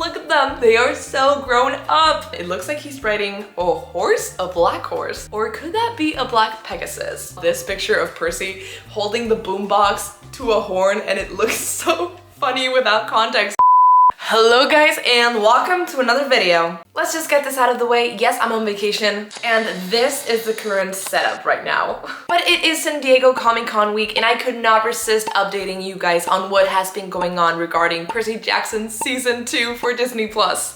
look at them. They are so grown up. It looks like he's riding a horse, a black horse. Or could that be a black Pegasus? This picture of Percy holding the boombox to a horn, and it looks so funny without context. Hello guys and welcome to another video. Let's just get this out of the way. Yes, I'm on vacation and this is the current setup right now. But it is San Diego Comic-Con week and I could not resist updating you guys on what has been going on regarding Percy Jackson Season 2 for Disney+.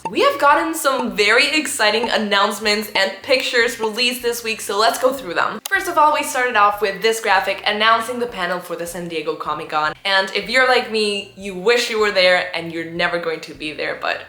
We have gotten some very exciting announcements and pictures released this week, so let's go through them. First of all, we started off with this graphic announcing the panel for the San Diego Comic-Con. And if you're like me, you wish you were there and you're never going to be there, but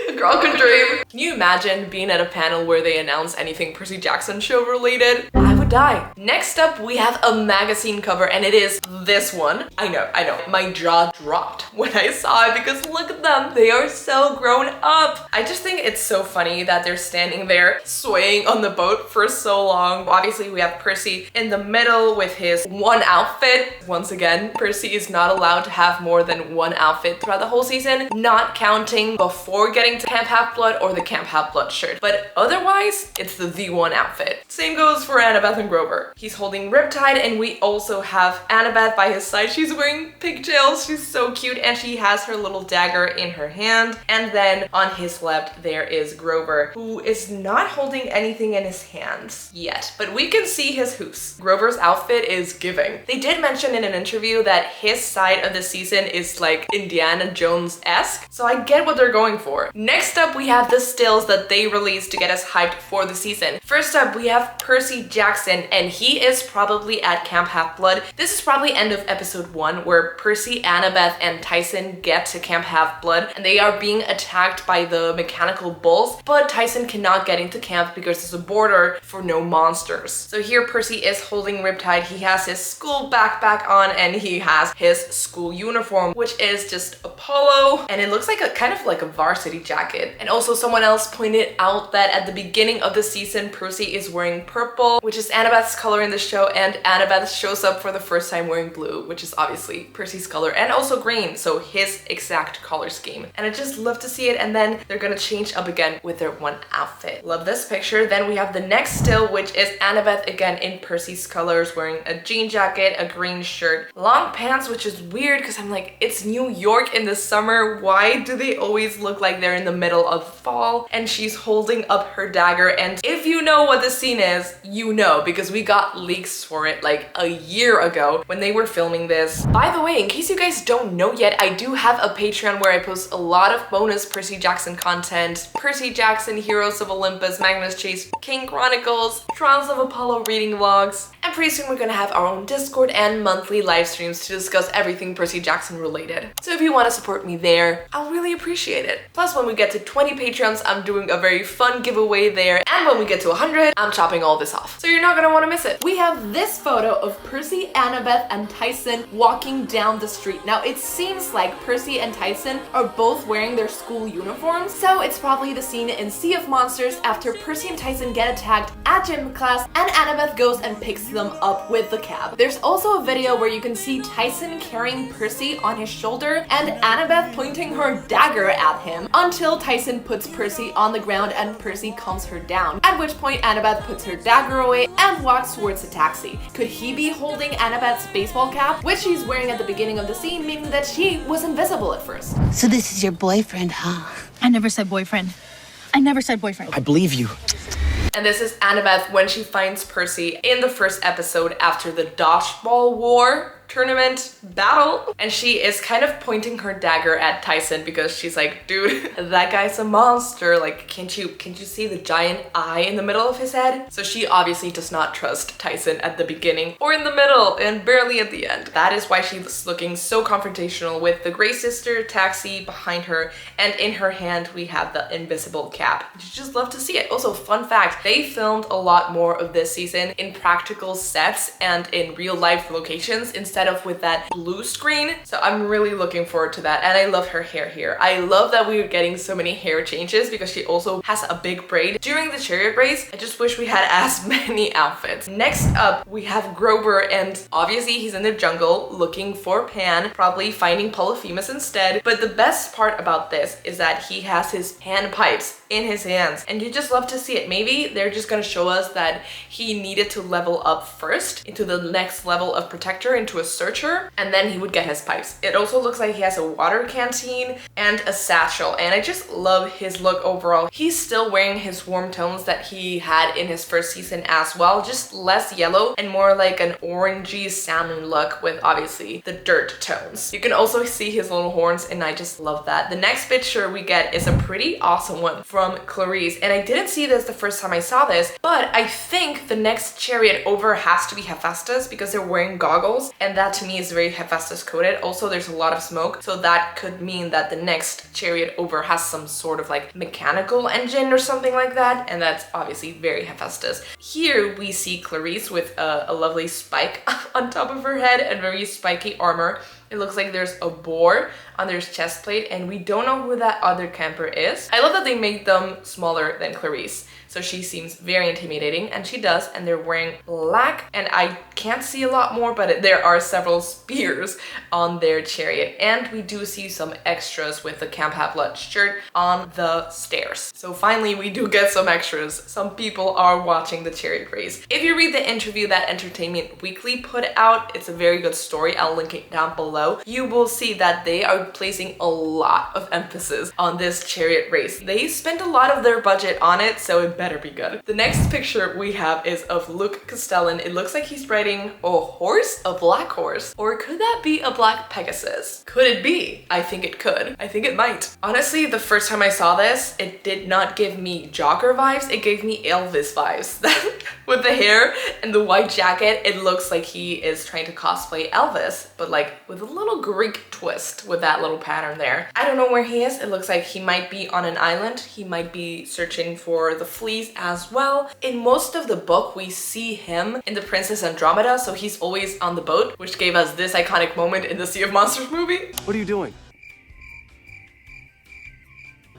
a girl can dream. Can you imagine being at a panel where they announce anything Percy Jackson show related? I would die. Next up, we have a magazine cover and it is this one. I know, my jaw dropped when I saw it because look at them. They are so grown up. I just think it's so funny that they're standing there swaying on the boat for so long. Obviously, we have Percy in the middle with his one outfit. Once again, Percy is not allowed to have more than one outfit throughout the whole season, not counting before getting to Camp Half-Blood or the Camp Half-Blood shirt. But otherwise, it's the one outfit. Same goes for Annabeth and Grover. He's holding Riptide and we also have Annabeth by his side. She's wearing pigtails. She's so cute and she has her little dagger in her hand. And then on his left, there is Grover, who is not holding anything in his hands yet, but we can see his hoofs. Grover's outfit is giving. They did mention in an interview that his side of the season is like Indiana Jones-esque, so I get what they're going for. Next up, we have the stills that they released to get us hyped for the season. First up, we have Percy Jackson, and he is probably at Camp Half-Blood. This is probably end of episode 1, where Percy, Annabeth, and Tyson get to Camp Half-Blood, and they are being attacked by the mechanical bulls, but Tyson cannot get into camp because there's a border for no monsters. So here Percy is holding Riptide. He has his school backpack on, and he has his school uniform, which is just a polo, and it looks like a kind of like a varsity jacket. And also someone else pointed out that at the beginning of the season, Percy is wearing purple, which is Annabeth's color in the show, and Annabeth shows up for the first time wearing blue, which is obviously Percy's color, and also green, so his exact color scheme. And I just love to see it, and then they're gonna change up again with their one outfit. Love this picture. Then we have the next still, which is Annabeth again in Percy's colors, wearing a jean jacket, a green shirt, long pants, which is weird because I'm like, it's New York in the summer. Why do they always look like they're in the middle of fall? And she's holding up her dagger, and if you know what the scene is, you know, because we got leaks for it like a year ago when they were filming this. By the way, in case you guys don't know yet, I do have a Patreon where I post a lot of bonus Percy Jackson content. Percy Jackson, Heroes of Olympus, Magnus Chase, King Chronicles, Trials of Apollo reading vlogs, and pretty soon we're gonna have our own Discord and monthly live streams to discuss everything Percy Jackson related. So if you want to support me there, I'll really appreciate it. Plus, when we get to 20 Patreons, I'm doing a very fun giveaway there, and when we get to 100, I'm chopping all this off. So you're not gonna want to miss it. We have this photo of Percy, Annabeth, and Tyson walking down the street. Now, it seems like Percy and Tyson are both wearing their school uniforms, so it's probably the scene in Sea of Monsters after Percy and Tyson get attacked at gym class, and Annabeth goes and picks them up with the cab. There's also a video where you can see Tyson carrying Percy on his shoulder and Annabeth pointing her dagger at him until Tyson puts Percy on the ground and Percy calms her down, at which point Annabeth puts her dagger away and walks towards the taxi. Could he be holding Annabeth's baseball cap, which she's wearing at the beginning of the scene, meaning that she was invisible at first? So this is your boyfriend, huh? I never said boyfriend. I never said boyfriend. I believe you. And this is Annabeth when she finds Percy in the first episode after the dodgeball war tournament battle, and she is kind of pointing her dagger at Tyson because she's like, dude, that guy's a monster. Like, can't you see the giant eye in the middle of his head? So she obviously does not trust Tyson at the beginning or in the middle and barely at the end. That is why she's looking so confrontational with the Grey Sister taxi behind her, and in her hand we have the invisible cap. You just love to see it. Also, fun fact, they filmed a lot more of this season in practical sets and in real life locations instead instead of with that blue screen. So I'm really looking forward to that. And I love her hair here. I love that we are getting so many hair changes because she also has a big braid during the chariot race. I just wish we had as many outfits. Next up, we have Grover, and obviously he's in the jungle looking for Pan, probably finding Polyphemus instead. But the best part about this is that he has his hand pipes in his hands, and you just love to see it. Maybe they're just gonna show us that he needed to level up first into the next level of protector, into a searcher, and then he would get his pipes. It also looks like he has a water canteen and a satchel, and I just love his look overall. He's still wearing his warm tones that he had in his first season as well, just less yellow and more like an orangey salmon look with obviously the dirt tones. You can also see his little horns, and I just love that. The next picture we get is a pretty awesome one from Clarice, and I didn't see this the first time I saw this, but I think the next chariot over has to be Hephaestus because they're wearing goggles, and that to me is very Hephaestus coded. Also, there's a lot of smoke, so that could mean that the next chariot over has some sort of like mechanical engine or something like that, and that's obviously very Hephaestus. Here we see Clarice with a lovely spike on top of her head and very spiky armor. It looks like there's a boar on their chest plate, and we don't know who that other camper is. I love that they made them smaller than Clarice, so she seems very intimidating, and she does, and they're wearing black, and I can't see a lot more, but there are several spears on their chariot, and we do see some extras with the Camp Half-Blood shirt on the stairs. So finally, we do get some extras. Some people are watching the chariot race. If you read the interview that Entertainment Weekly put out, it's a very good story. I'll link it down below. You will see that they are placing a lot of emphasis on this chariot race. They spent a lot of their budget on it, so it better be good. The next picture we have is of Luke Castellan. It looks like he's riding a horse, a black horse, or could that be a black Pegasus? Could it be? I think it could. I think it might. Honestly, the first time I saw this, it did not give me jogger vibes, it gave me Elvis vibes. With the hair and the white jacket, it looks like he is trying to cosplay Elvis, but like with a little Greek twist with that little pattern there. I don't know where he is. It looks like he might be on an island. He might be searching for the fleas as well. In most of the book, we see him in the Princess Andromeda, so he's always on the boat, which gave us this iconic moment in the Sea of Monsters movie. What are you doing?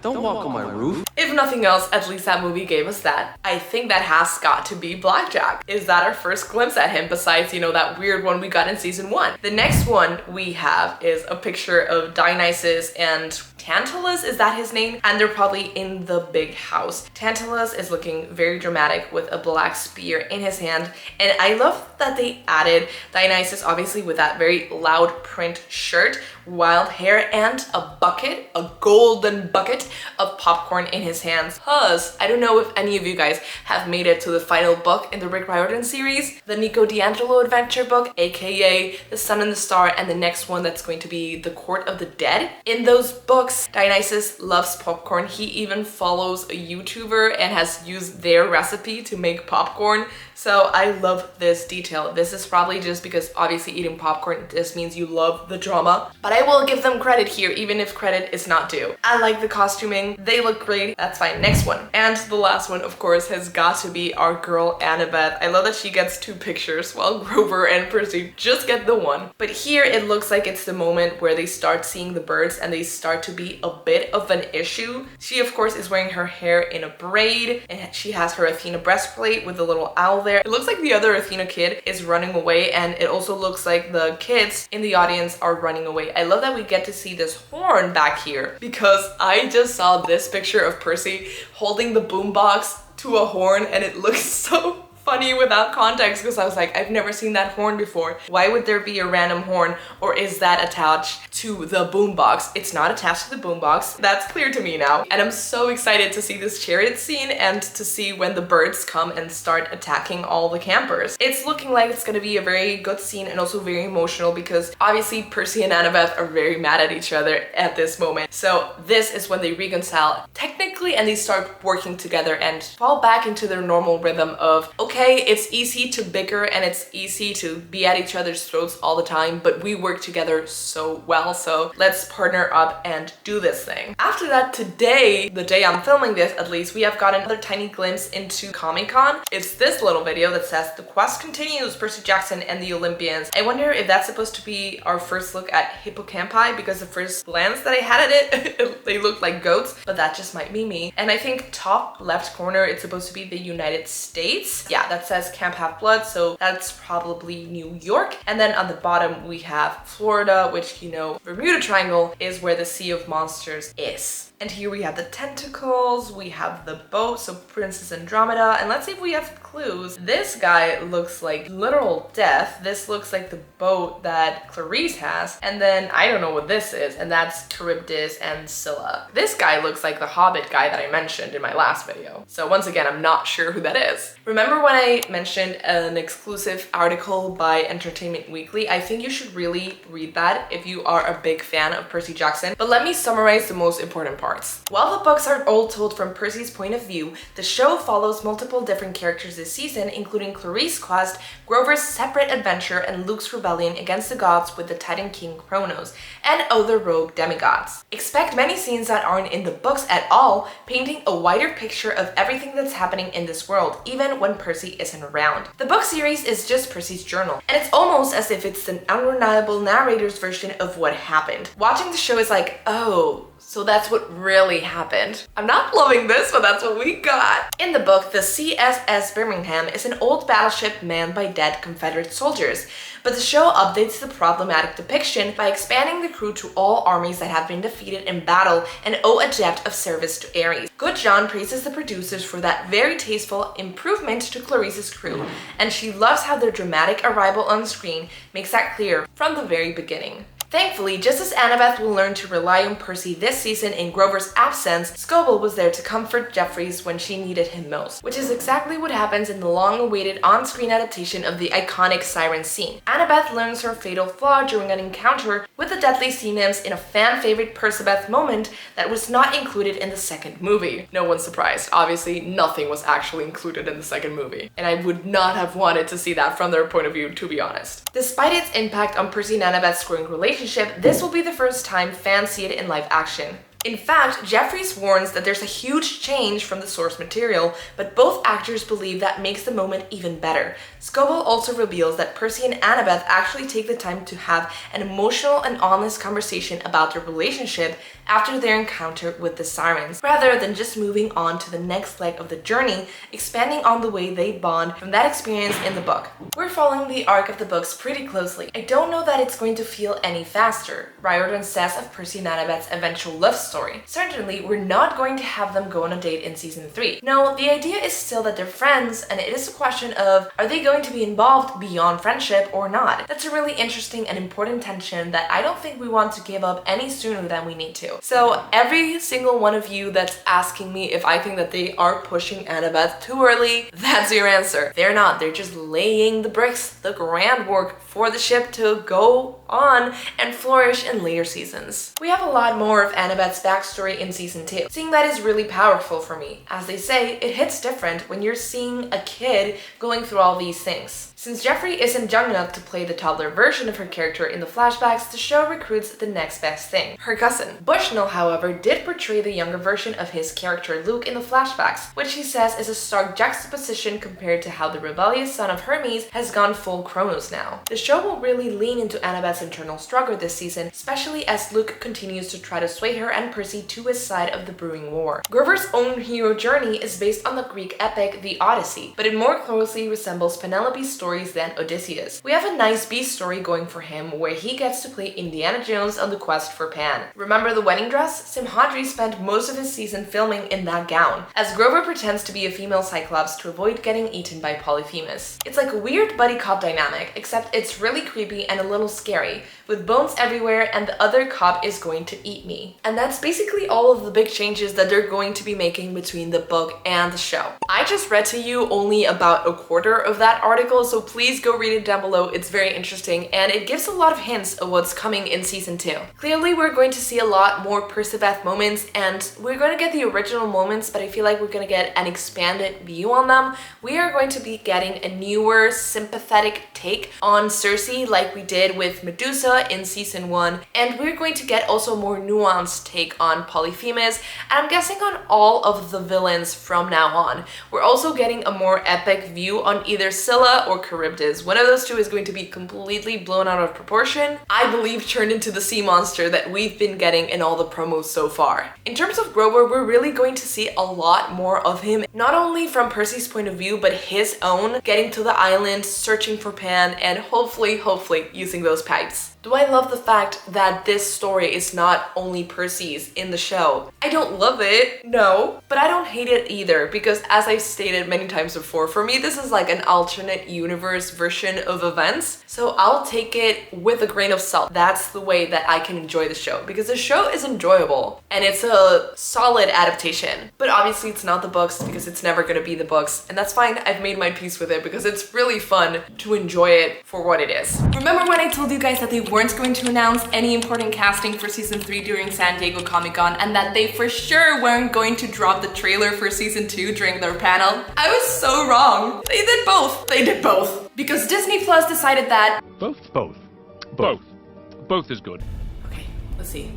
Don't walk on my roof. If nothing else, at least that movie gave us that. I think that has got to be Blackjack. Is that our first glimpse at him besides, you know, that weird one we got in season 1? The next one we have is a picture of Dionysus and Tantalus, is that his name? And they're probably in the big house. Tantalus is looking very dramatic with a black spear in his hand. And I love that they added Dionysus, obviously with that very loud print shirt, wild hair, and a bucket, a golden bucket of popcorn in his hands. Cause I don't know if any of you guys have made it to the final book in the Rick Riordan series, the Nico D'Angelo adventure book, aka The Sun and the Star, and the next one that's going to be The Court of the Dead. In those books, Dionysus loves popcorn. He even follows a YouTuber and has used their recipe to make popcorn. So I love this detail. This is probably just because obviously eating popcorn just means you love the drama. But I will give them credit here, even if credit is not due. I like the costuming. They look great. That's fine. Next one. And the last one, of course, has got to be our girl Annabeth. I love that she gets 2 pictures while Grover and Percy just get the one. But here it looks like it's the moment where they start seeing the birds and they start to be a bit of an issue. She, of course, is wearing her hair in a braid, and she has her Athena breastplate with a little owl there. It looks like the other Athena kid is running away, and it also looks like the kids in the audience are running away. I love that we get to see this horn back here because I just saw this picture of Percy holding the boombox to a horn, and it looks so funny without context because I was like, I've never seen that horn before. Why would there be a random horn, or is that attached to the boombox? It's not attached to the boombox. That's clear to me now. And I'm so excited to see this chariot scene and to see when the birds come and start attacking all the campers. It's looking like it's gonna be a very good scene and also very emotional because obviously Percy and Annabeth are very mad at each other at this moment. So this is when they reconcile. Technically quickly and they start working together and fall back into their normal rhythm of, okay, it's easy to bicker and it's easy to be at each other's throats all the time, but we work together so well, so let's partner up and do this thing. After that, today, the day I'm filming this at least, we have got another tiny glimpse into Comic-Con. It's this little video that says, "The quest continues, Percy Jackson and the Olympians." I wonder if that's supposed to be our first look at hippocampi, because the first glance that I had at it, they looked like goats, but that just might be me. And I think top left corner, it's supposed to be the United States. Yeah, that says Camp Half-Blood, so that's probably New York. And then on the bottom, we have Florida, which, you know, Bermuda Triangle is where the Sea of Monsters is. And here we have the tentacles, we have the boat, so Princess Andromeda, and let's see if we have clues. This guy looks like literal death. This looks like the boat that Clarice has. And then I don't know what this is, and that's Charybdis and Scylla. This guy looks like the Hobbit guy that I mentioned in my last video. So once again, I'm not sure who that is. Remember when I mentioned an exclusive article by Entertainment Weekly? I think you should really read that if you are a big fan of Percy Jackson. But let me summarize the most important parts. While the books are all told from Percy's point of view, the show follows multiple different characters this season, including Clarice's quest, Grover's separate adventure, and Luke's rebellion against the gods with the Titan King Kronos, and other rogue demigods. Expect many scenes that aren't in the books at all, painting a wider picture of everything that's happening in this world, even when Percy isn't around. The book series is just Percy's journal, and it's almost as if it's an unreliable narrator's version of what happened. Watching the show is like, oh, so that's what really happened. I'm not loving this, but that's what we got. In the book, the CSS Birmingham is an old battleship manned by dead Confederate soldiers, but the show updates the problematic depiction by expanding the crew to all armies that have been defeated in battle and owe a debt of service to Ares. Good John praises the producers for that very tasteful improvement to Clarice's crew, and she loves how their dramatic arrival on screen makes that clear from the very beginning. Thankfully, just as Annabeth will learn to rely on Percy this season in Grover's absence, Scoble was there to comfort Jeffries when she needed him most, which is exactly what happens in the long-awaited on-screen adaptation of the iconic siren scene. Annabeth learns her fatal flaw during an encounter with the deadly sea nymphs in a fan-favorite Percabeth moment that was not included in the second movie. No one's surprised. Obviously, nothing was actually included in the second movie, and I would not have wanted to see that from their point of view, to be honest. Despite its impact on Percy and Annabeth's growing relationship, this will be the first time fans see it in live action. In fact, Jeffries warns that there's a huge change from the source material, but both actors believe that makes the moment even better. Scoble also reveals that Percy and Annabeth actually take the time to have an emotional and honest conversation about their relationship after their encounter with the sirens, rather than just moving on to the next leg of the journey, expanding on the way they bond from that experience in the book. We're following the arc of the books pretty closely. I don't know that it's going to feel any faster, Riordan says of Percy and Annabeth's eventual love story. Certainly, we're not going to have them go on a date in season 3. No, the idea is still that they're friends, and it is a question of, are they going to be involved beyond friendship or not? That's a really interesting and important tension that I don't think we want to give up any sooner than we need to. So every single one of you that's asking me if I think that they are pushing Annabeth too early, that's your answer. They're not. They're just laying the bricks, the groundwork for the ship to go on and flourish in later seasons. We have a lot more of Annabeth's backstory in season 2. Seeing that is really powerful for me. As they say, it hits different when you're seeing a kid going through all these things. Since Jeffrey isn't young enough to play the toddler version of her character in the flashbacks, the show recruits the next best thing, her cousin. Bushnell, however, did portray the younger version of his character Luke in the flashbacks, which he says is a stark juxtaposition compared to how the rebellious son of Hermes has gone full Kronos now. The show will really lean into Annabeth's internal struggle this season, especially as Luke continues to try to sway her and Percy to his side of the brewing war. Grover's own hero journey is based on the Greek epic The Odyssey, but it more closely resembles Penelope's stories than Odysseus. We have a nice B story going for him where he gets to play Indiana Jones on the quest for Pan. Remember the wedding dress? Simhadri spent most of his season filming in that gown, as Grover pretends to be a female Cyclops to avoid getting eaten by Polyphemus. It's like a weird buddy cop dynamic, except it's really creepy and a little scary, with bones everywhere, and the other cop is going to eat me. And that's basically all of the big changes that they're going to be making between the book and the show. I just read to you only about a quarter of that article, so please go read it down below. It's very interesting and it gives a lot of hints of what's coming in season 2. Clearly we're going to see a lot more Perciveth moments, and we're going to get the original moments, but I feel like we're going to get an expanded view on them. We are going to be getting a newer, sympathetic take on Cersei like we did with Medusa in season 1, and we're going to get also more nuanced take on Polyphemus, and I'm guessing on all of the villains from now on. We're also getting a more epic view on either Scylla or Charybdis. One of those two is going to be completely blown out of proportion, I believe turned into the sea monster that we've been getting in all the promos so far. In terms of Grover, we're really going to see a lot more of him, not only from Percy's point of view, but his own, getting to the island, searching for Pan, and hopefully using those pipes. Do I love the fact that this story is not only Percy's in the show? I don't love it, no, but I don't hate it either, because as I've stated many times before, for me this is like an alternate universe version of events, so I'll take it with a grain of salt. That's the way that I can enjoy the show, because the show is enjoyable and it's a solid adaptation. But obviously it's not the books, because it's never gonna be the books, and that's fine. I've made my peace with it because it's really fun to enjoy it for what it is. Remember when I told you guys that they weren't going to announce any important casting for season 3 during San Diego Comic-Con, and that they for sure weren't going to drop the trailer for season 2 during their panel? I was so wrong. They did both. They did both. Because Disney Plus decided that... Both is good. Okay, let's see.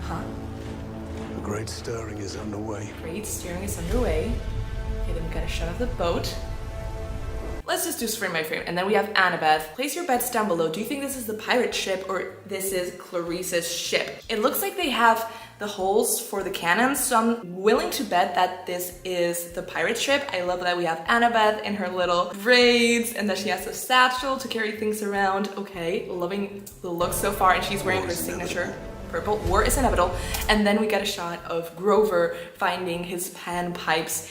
The great stirring is underway. Great steering is underway. Okay, then we got a shot of the boat. Let's just do frame by frame. And then we have Annabeth. Place your bets down below. Do you think this is the pirate ship or this is Clarice's ship? It looks like they have the holes for the cannons, so I'm willing to bet that this is the pirate ship. I love that we have Annabeth in her little braids and that she has a satchel to carry things around. Okay, loving the look so far, and she's wearing her signature purple. War is inevitable. And then we get a shot of Grover finding his pan pipes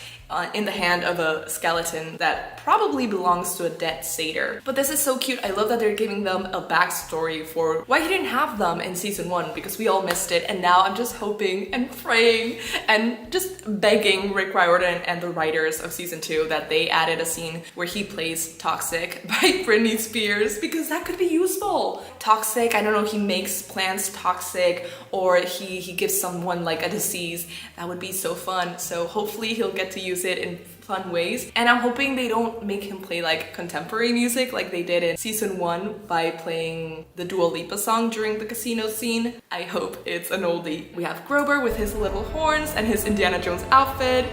in the hand of a skeleton that probably belongs to a dead satyr. But this is so cute. I love that they're giving them a backstory for why he didn't have them in season 1, because we all missed it. And now I'm just hoping and praying and just begging Rick Riordan and the writers of season 2 that they added a scene where he plays Toxic by Britney Spears, because that could be useful. Toxic, I don't know, he makes plants toxic, or he gives someone like a disease. That would be so fun. So hopefully he'll get to use it in fun ways, and I'm hoping they don't make him play like contemporary music like they did in season 1 by playing the Dua Lipa song during the casino scene. I hope it's an oldie. We have Grover with his little horns and his Indiana Jones outfit.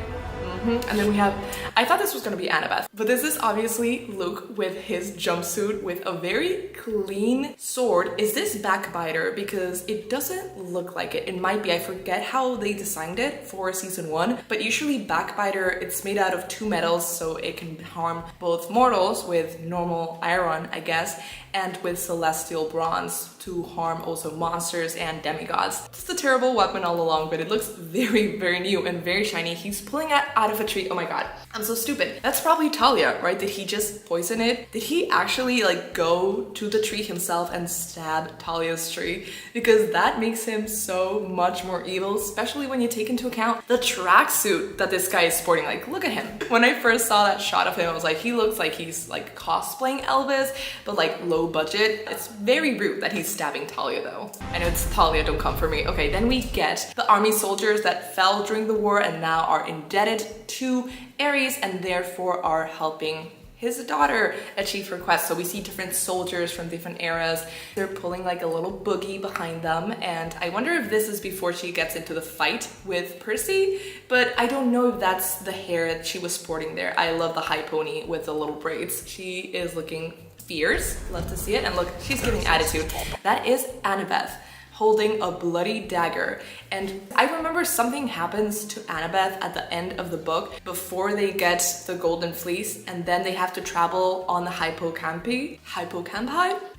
And then we have, I thought this was gonna be Annabeth, but this is obviously Luke with his jumpsuit with a very clean sword. Is this backbiter? Because it doesn't look like it. It might be, I forget how they designed it for season 1, but usually backbiter, it's made out of 2 metals, so it can harm both mortals with normal iron, I guess, and with celestial bronze to harm also monsters and demigods. It's a terrible weapon all along, but it looks very, very new and very shiny. He's pulling it out of a tree. Oh my god, I'm so stupid. That's probably Talia, right? Did he just poison it? Did he actually like go to the tree himself and stab Talia's tree? Because that makes him so much more evil, especially when you take into account the tracksuit that this guy is sporting. Like, look at him. When I first saw that shot of him, I was like, he looks like he's like cosplaying Elvis, but like low budget. It's very rude that he's stabbing Talia though. I know it's Talia, don't come for me. Okay, then we get the army soldiers that fell during the war and now are indebted to Ares and therefore are helping his daughter achieve her quest. So we see different soldiers from different eras. They're pulling like a little boogie behind them, and I wonder if this is before she gets into the fight with Percy, but I don't know if that's the hair that she was sporting there. I love the high pony with the little braids. She is looking fierce. Love to see it. And look, she's giving attitude. That is Annabeth holding a bloody dagger. And I remember something happens to Annabeth at the end of the book before they get the golden fleece, and then they have to travel on the hippocampi,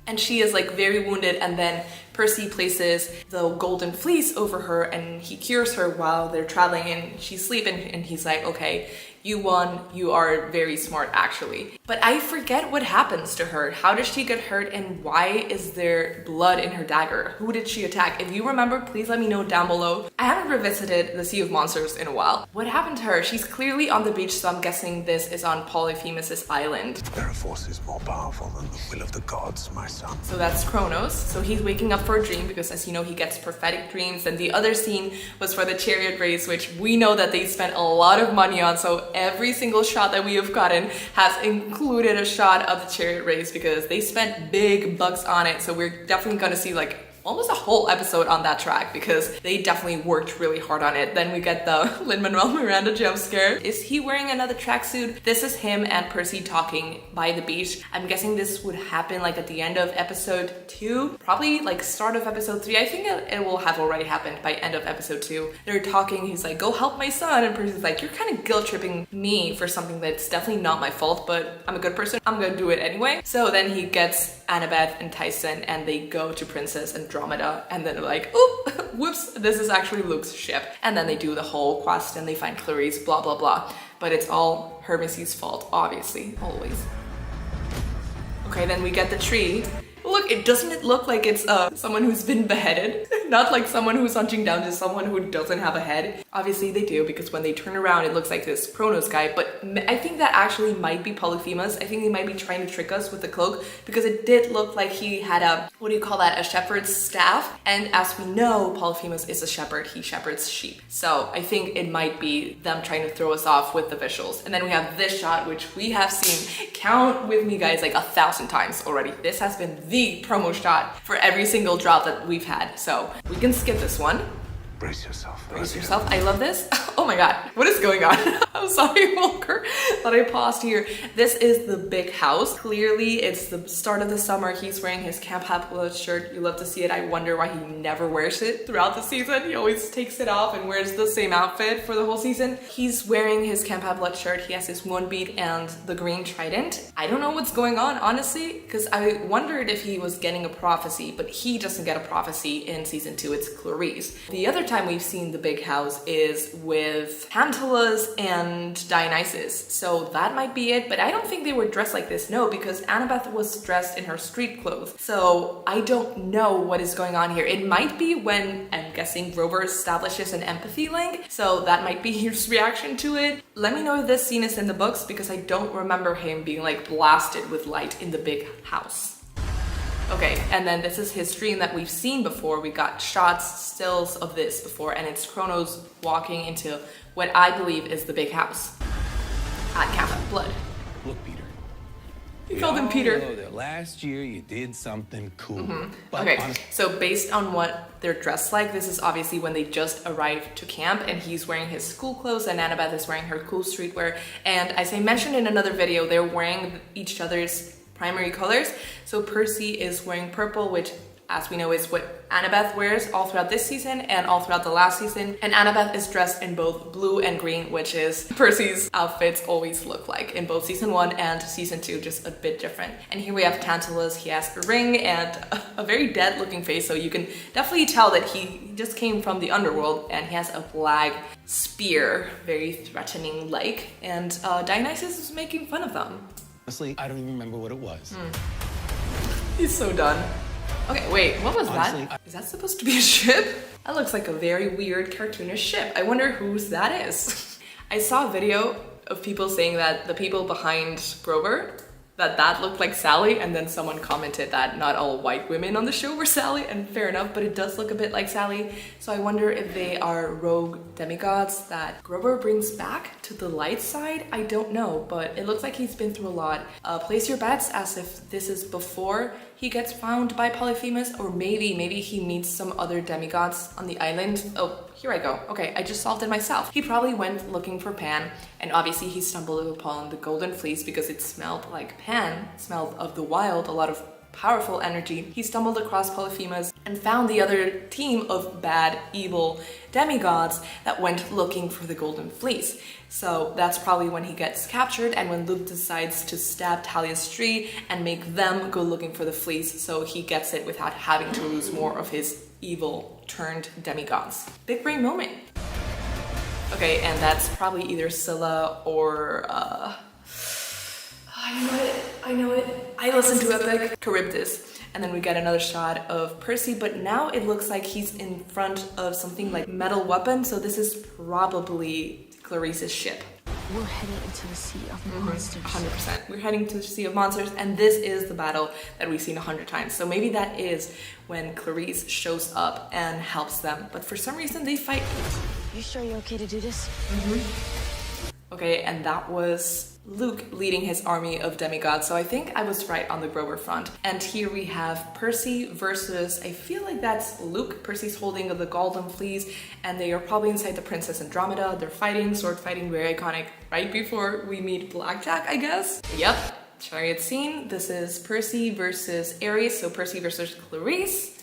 and she is like very wounded, and then Percy places the golden fleece over her and he cures her while they're traveling, and she's sleeping, and he's like, okay, You won, you are very smart actually. But I forget what happens to her. How did she get hurt and why is there blood in her dagger? Who did she attack? If you remember, please let me know down below. I haven't revisited the Sea of Monsters in a while. What happened to her? She's clearly on the beach, so I'm guessing this is on Polyphemus' island. There are forces more powerful than the will of the gods, my son. So that's Kronos. So he's waking up for a dream because, as you know, he gets prophetic dreams. And the other scene was for the chariot race, which we know that they spent a lot of money on. So every single shot that we have gotten has included a shot of the chariot race because they spent big bucks on it. So we're definitely gonna see like almost a whole episode on that track because they definitely worked really hard on it. Then we get the Lin-Manuel Miranda jump scare. Is he wearing another tracksuit? This is him and Percy talking by the beach. I'm guessing this would happen like at the end of episode 2, probably like start of episode 3. I think it will have already happened by end of episode 2. They're talking, he's like, go help my son, and Percy's like, you're kind of guilt tripping me for something that's definitely not my fault, but I'm a good person, I'm gonna do it anyway. So then he gets Annabeth and Tyson and they go to Princess Andromeda, and then they're like, oh, whoops, this is actually Luke's ship. And then they do the whole quest and they find Clarice, blah, blah, blah. But it's all Hermes's fault, obviously, always. Okay, then we get the tree. Look, doesn't it look like it's someone who's been beheaded? Not like someone who's hunching down, just someone who doesn't have a head. Obviously they do, because when they turn around it looks like this Kronos guy, but I think that actually might be Polyphemus. I think they might be trying to trick us with the cloak because it did look like he had a, what do you call that, a shepherd's staff. And as we know, Polyphemus is a shepherd, he shepherds sheep. So I think it might be them trying to throw us off with the visuals. And then we have this shot, which we have seen, count with me guys, like 1,000 times already. This has been the promo shot for every single drop that we've had. So we can skip this one. Brace yourself. Brace yourself. I love this. Oh my god, what is going on? I'm sorry, Walker, that I paused here. This is the big house. Clearly, it's the start of the summer. He's wearing his Camp Half Blood shirt. You love to see it. I wonder why he never wears it throughout the season. He always takes it off and wears the same outfit for the whole season. He's wearing his Camp Half Blood shirt. He has his one bead and the green trident. I don't know what's going on, honestly, because I wondered if he was getting a prophecy, but he doesn't get a prophecy in season 2. It's Clarice. The other time we've seen the big house is with Tantalus and Dionysus, so that might be it, but I don't think they were dressed like this, no, because Annabeth was dressed in her street clothes, so I don't know what is going on here. It might be when, I'm guessing, Grover establishes an empathy link, so that might be his reaction to it. Let me know if this scene is in the books because I don't remember him being like blasted with light in the big house. Okay, and then this is his dream that we've seen before. We got shots, stills of this before, and it's Kronos walking into what I believe is the big house at Camp Half Blood. Look, Peter. He called him Peter. Know that last year you did something cool. But okay, so based on what they're dressed like, this is obviously when they just arrived to camp and he's wearing his school clothes and Annabeth is wearing her cool streetwear. And as I mentioned in another video, they're wearing each other's primary colors. So Percy is wearing purple, which as we know is what Annabeth wears all throughout this season and all throughout the last season. And Annabeth is dressed in both blue and green, which is Percy's outfits always look like in both season 1 and season 2, just a bit different. And here we have Tantalus. He has a ring and a very dead looking face, so you can definitely tell that he just came from the underworld, and he has a black spear, very threatening like, and Dionysus is making fun of them. honestly, I don't even remember what it was. He's so done. Okay, wait, what was Honestly, that? Is that supposed to be a ship? That looks like a very weird cartoonish ship. I wonder whose that is. I saw a video of people saying that the people behind Grover, that looked like Sally, and then someone commented that not all white women on the show were Sally, and fair enough, but it does look a bit like Sally. So I wonder if they are rogue demigods that Grover brings back to the light side. I don't know, but it looks like he's been through a lot. Place your bets as if this is before he gets found by Polyphemus, or maybe he meets some other demigods on the island. Oh, here I go. Okay, I just solved it myself. He probably went looking for Pan, and obviously he stumbled upon the golden fleece because it smelled like Pan, smelled of the wild, a lot of powerful energy. He stumbled across Polyphemus and found the other team of bad, evil demigods that went looking for the golden fleece. So that's probably when he gets captured and when Luke decides to stab Talia's tree and make them go looking for the fleece so he gets it without having to lose more of his evil turned demigods. Big brain moment. Okay, and that's probably either Scylla or I know it. I listened to Epic. Charybdis. And then we get another shot of Percy, but now it looks like he's in front of something like metal weapon, so this is probably Clarice's ship. We're heading into the sea of monsters. 100%. We're heading to the Sea of Monsters, and this is the battle that we've seen 100 times. So maybe that is when Clarice shows up and helps them, but for some reason they fight. You sure you're okay to do this? Okay, and that was Luke leading his army of demigods, so I think I was right on the Grover front. And here we have Percy versus, I feel like that's Luke. Percy's holding the golden fleece, and they are probably inside the Princess Andromeda. They're fighting, sword fighting, very iconic, right before we meet Blackjack, I guess. Yep, chariot scene. This is Percy versus Ares, so Percy versus Clarice.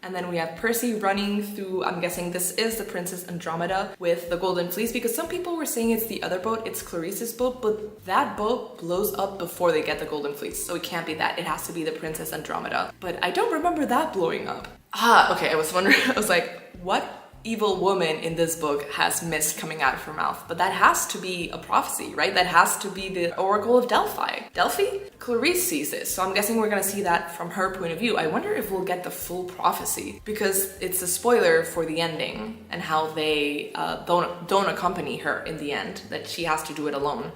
And then we have Percy running through, I'm guessing this is the Princess Andromeda with the Golden Fleece, because some people were saying it's the other boat, it's Clarice's boat, but that boat blows up before they get the Golden Fleece, so it can't be that. It has to be the Princess Andromeda. But I don't remember that blowing up. Okay, I was wondering, I was like, what evil woman in this book has mist coming out of her mouth? But that has to be a prophecy, right? That has to be the Oracle of Delphi. Delphi? Clarice sees this, so I'm guessing we're gonna see that from her point of view. I wonder if we'll get the full prophecy, because it's a spoiler for the ending and how they don't accompany her in the end, that she has to do it alone.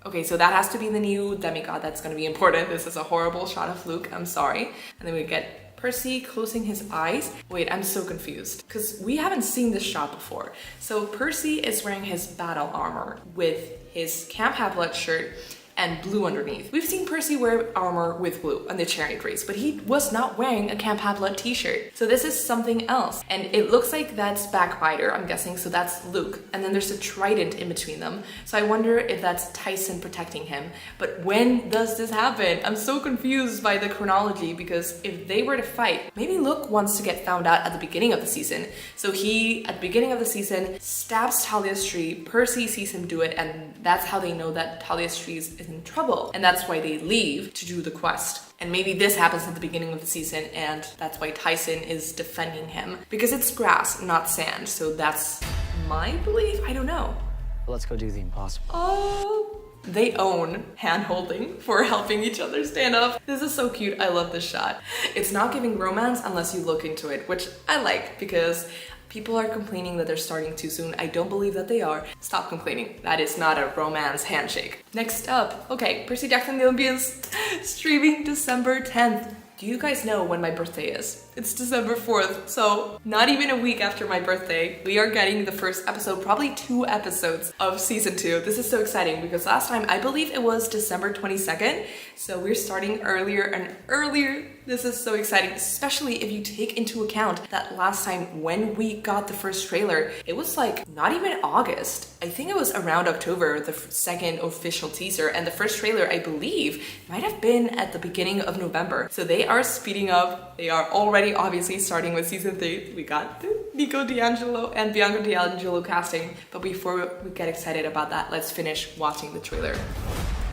Okay, so that has to be the new demigod. That's gonna be important. This is a horrible shot of Luke, I'm sorry. And then we get Percy closing his eyes. Wait, I'm so confused because we haven't seen this shot before. So Percy is wearing his battle armor with his Camp Half-Blood shirt and blue underneath. We've seen Percy wear armor with blue on the chariot race, but he was not wearing a Camp Half-Blood t-shirt. So this is something else. And it looks like that's Backbiter, I'm guessing, so that's Luke. And then there's a trident in between them. So I wonder if that's Tyson protecting him. But when does this happen? I'm so confused by the chronology, because if they were to fight, maybe Luke wants to get found out at the beginning of the season. So he, at the beginning of the season, stabs Talia's tree. Percy sees him do it, and that's how they know that Talia's tree is in trouble, and that's why they leave to do the quest. And maybe this happens at the beginning of the season, and that's why Tyson is defending him, because it's grass, not sand. So that's my belief. I don't know. Let's go do the impossible. Oh, they own hand-holding for helping each other stand up. This is so cute. I love this shot. It's not giving romance unless you look into it, which I like, because people are complaining that they're starting too soon. I don't believe that they are. Stop complaining. That is not a romance handshake. Next up, okay, Percy Jackson the Olympians, streaming December 10th. Do you guys know when my birthday is? It's December 4th, so not even a week after my birthday, we are getting the first episode, probably 2 episodes of season 2. This is so exciting because last time I believe it was December 22nd, so we're starting earlier and earlier. This is so exciting, especially if you take into account that last time when we got the first trailer, it was like not even August. I think it was around October, the second official teaser, and the first trailer, I believe, might have been at the beginning of November. So they are speeding up. They are already obviously starting with season 3. We got the Nico D'Angelo and Bianca D'Angelo casting. But before we get excited about that, let's finish watching the trailer.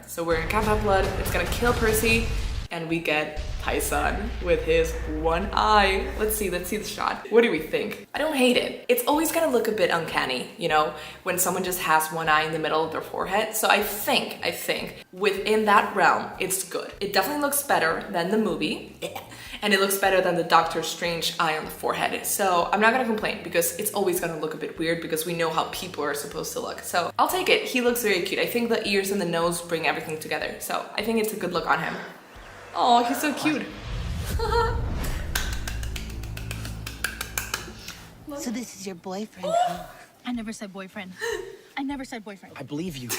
So we're in Camp Half-Blood. It's gonna kill Percy. And we get Tyson with his one eye. Let's see the shot. What do we think? I don't hate it. It's always gonna look a bit uncanny, you know, when someone just has one eye in the middle of their forehead. So I think within that realm, it's good. It definitely looks better than the movie. And it looks better than the Doctor Strange eye on the forehead. So I'm not gonna complain, because it's always gonna look a bit weird because we know how people are supposed to look. So I'll take it. He looks very cute. I think the ears and the nose bring everything together. So I think it's a good look on him. Oh, he's so cute. So this is your boyfriend, huh? I never said boyfriend. I never said boyfriend. I believe you.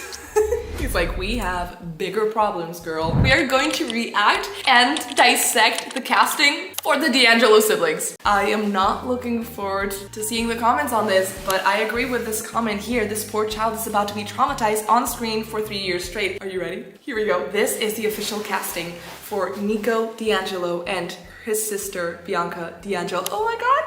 He's like, we have bigger problems, girl. We are going to react and dissect the casting for the D'Angelo siblings. I am not looking forward to seeing the comments on this, but I agree with this comment here. This poor child is about to be traumatized on screen for 3 years straight. Are you ready? Here we go. This is the official casting for Nico D'Angelo and his sister, Bianca D'Angelo. Oh my God.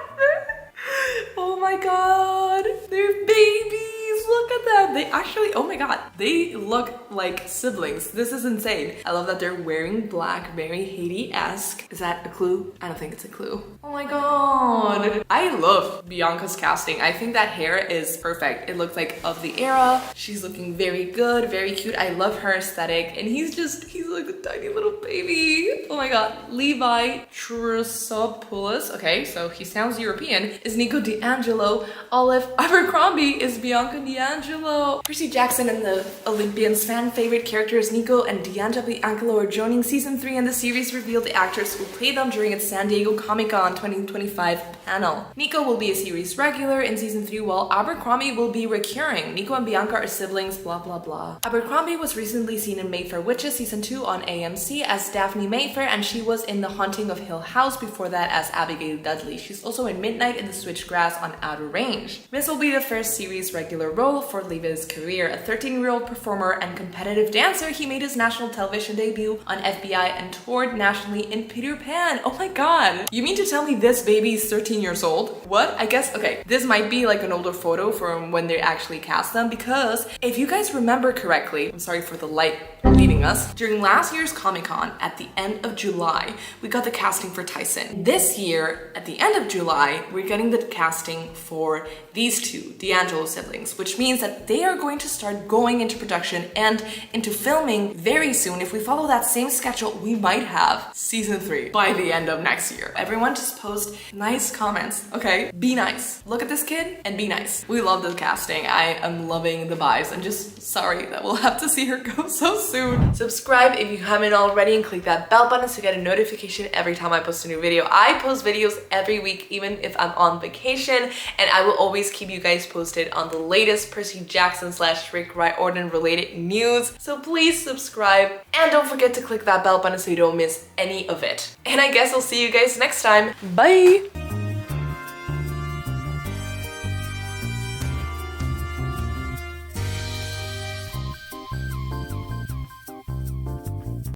Oh my God. They're babies. Look at them. They actually, oh my god, they look like siblings. This is insane. I love that they're wearing black, very Haiti-esque. Is that a clue? I don't think it's a clue. Oh my god. I love Bianca's casting. I think that hair is perfect. It looks like of the era. She's looking very good, very cute. I love her aesthetic. And he's like a tiny little baby. Oh my god. Levi Trusopoulos. Okay, so he sounds European. Is Nico D'Angelo. Olive Abercrombie is Bianca D'Angelo. Percy Jackson and the Olympians' fan favorite characters Nico and D'Angelo are joining season 3, and the series revealed the actors who play them during its San Diego Comic-Con 2025 panel. Nico will be a series regular in season 3, while Abercrombie will be recurring. Nico and Bianca are siblings, blah blah blah. Abercrombie was recently seen in Mayfair Witches season 2 on AMC as Daphne Mayfair, and she was in The Haunting of Hill House before that as Abigail Dudley. She's also in Midnight in the Switchgrass on Outer Range. This will be the first series regular role for Levi's career. A 13-year-old performer and competitive dancer, he made his national television debut on FBI and toured nationally in Peter Pan. Oh my god. You mean to tell me this baby is 13 years old? What? I guess, okay, this might be like an older photo from when they actually cast them, because if you guys remember correctly, I'm sorry for the light leaving us, during last year's Comic-Con at the end of July, we got the casting for Tyson. This year, at the end of July, we're getting the casting for these two, D'Angelo siblings, which means that they are going to start going into production and into filming very soon. If we follow that same schedule, we might have season 3 by the end of next year. Everyone just post nice comments, okay? Be nice. Look at this kid and be nice. We love the casting. I am loving the vibes. I'm just sorry that we'll have to see her go so soon. Subscribe if you haven't already and click that bell button to get a notification every time I post a new video. I post videos every week, even if I'm on vacation, and I will always keep you guys posted on the latest Percy Jackson / Rick Riordan related news. So please subscribe and don't forget to click that bell button so you don't miss any of it. And I guess I'll see you guys next time. Bye!